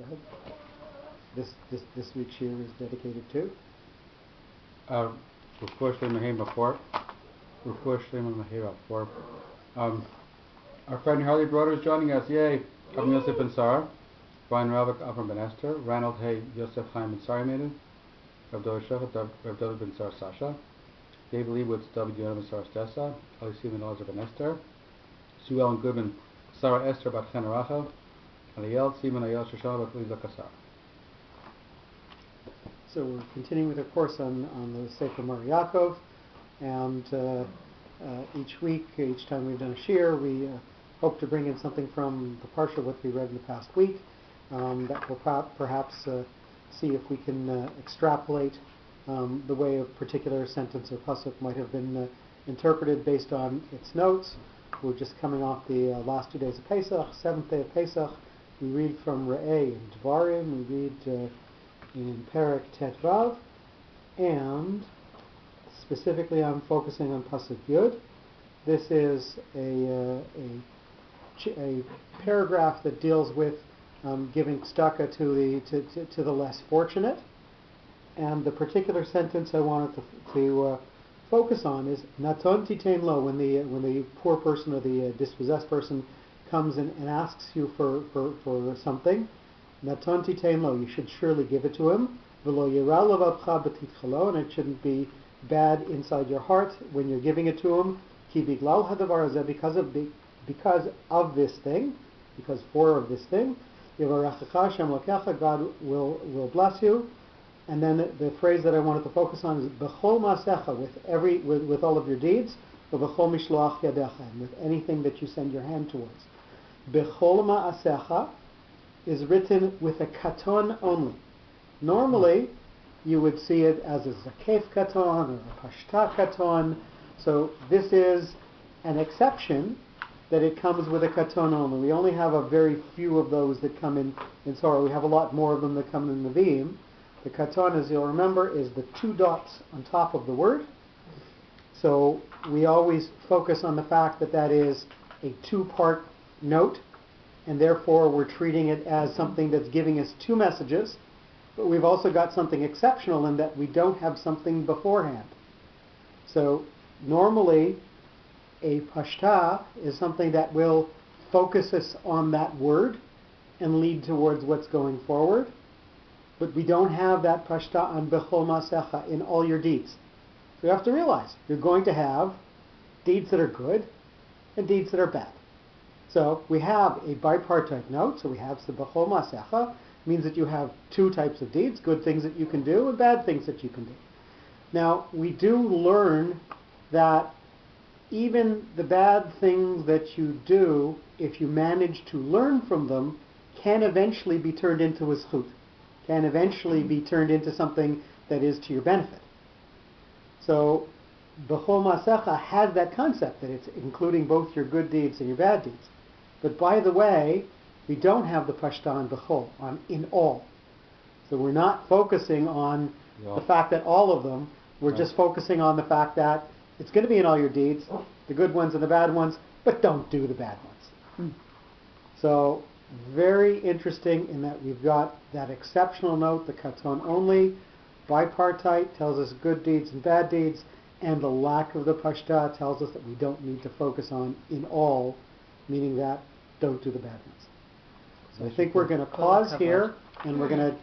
Go ahead. This week's shiur is dedicated to? Our friend Harley Broder is joining us. Yay! Avram Yosef Ben Sar, Brian Ravik Avram Ben Esther, Ranald Hay Yosef Chaim Ben Sari Maiden, Rav Dover Shochet, Rav David Ben Sar Sasha, David Leibowitz, David Yonah Ben Sar Stessa, Ali Simon Elazar Ben Esther, Sue Ellen Goodman, Sarah Esther Bat Chen Rachel, Aliel Simon Ayel Shoshana Bat Liza Kasar. So we're continuing with our course on the Sefer Mareh Yaakov, and each week, each time we've done a shiur, we hope to bring in something from the Parshat what we read in the past week that will perhaps see if we can extrapolate the way a particular sentence or pasuk might have been interpreted based on its notes. We're just coming off the last 2 days of Pesach, 7th day of Pesach. We read from Re'eh and Dvarim, we read in Perek Tet Vav, and specifically I'm focusing on Pasuk Yud. This is a paragraph that deals with giving tzedakah to the less fortunate, and the particular sentence I wanted to focus on is Naton Titein Lo, when the poor person or the dispossessed person comes and asks you for something. Naton Titein Lo, you should surely give it to him. V'lo yira levavcha b'titchalo, and it shouldn't be bad inside your heart when you're giving it to him. Ki biglal hadavar hazeh, because of this thing, because of this thing, Yivarachecha Hashem Lokecha, God will bless you. And then the phrase that I wanted to focus on is b'chol maasecha, with all of your deeds, v'b'chol mishloach yadecha, and with anything that you send your hand towards. B'chol maasecha is written with a katon only. Normally, you would see it as a zakef katon or a pashta katon. So this is an exception that it comes with a katon only. We only have a very few of those that come in Torah. We have a lot more of them that come in Nevi'im. The katon, as you'll remember, is the 2 dots on top of the word. So we always focus on the fact that is a 2-part note, and therefore we're treating it as something that's giving us 2 messages, but we've also got something exceptional in that we don't have something beforehand. So normally a pashta is something that will focus us on that word and lead towards what's going forward, but we don't have that pashta on bechol maasecha, in all your deeds. So you have to realize you're going to have deeds that are good and deeds that are bad. So we have a bipartite note, so we have the bechol maasecha, means that you have 2 types of deeds, good things that you can do and bad things that you can do. Now, we do learn that even the bad things that you do, if you manage to learn from them, can eventually be turned into a zchut, can eventually be turned into something that is to your benefit. So, bechol maasecha has that concept that it's including both your good deeds and your bad deeds. But by the way, we don't have the pashta on bechol, on in all. So we're not focusing on the fact that all of them, we're just focusing on the fact that it's going to be in all your deeds, the good ones and the bad ones, but don't do the bad ones. So very interesting in that we've got that exceptional note, the katon only, bipartite tells us good deeds and bad deeds, and the lack of the pashta tells us that we don't need to focus on in all, meaning that don't do the bad ones. So I think we're going to pause here, and we're going to...